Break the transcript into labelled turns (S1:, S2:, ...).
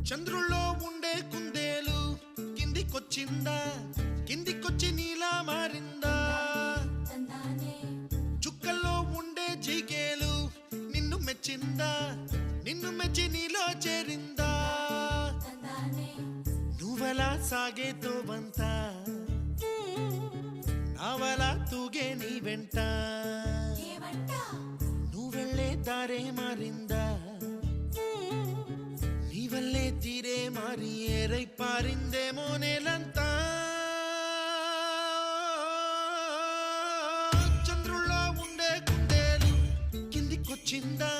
S1: చంద్రుల్లో ఉండే కుందేలు కిందికొచ్చిందా, కిందికొచ్చి నీలా మారిందా? చుక్కల్లో ఉండే జీకేలు నిన్ను మెచ్చిందా, నిన్ను మెచ్చి నీలో చేరిందా? నువ్వలా సాగే తోవంత నావలా తూగే నీ వెంట, నువ్వెళ్ళే దారే మారిందా, నీ వల్లే తీరే మారి ఏరై పారిందేమో నేలంతా. చంద్రుల్లో ఉండే కుందేలు కిందికొచ్చిందా,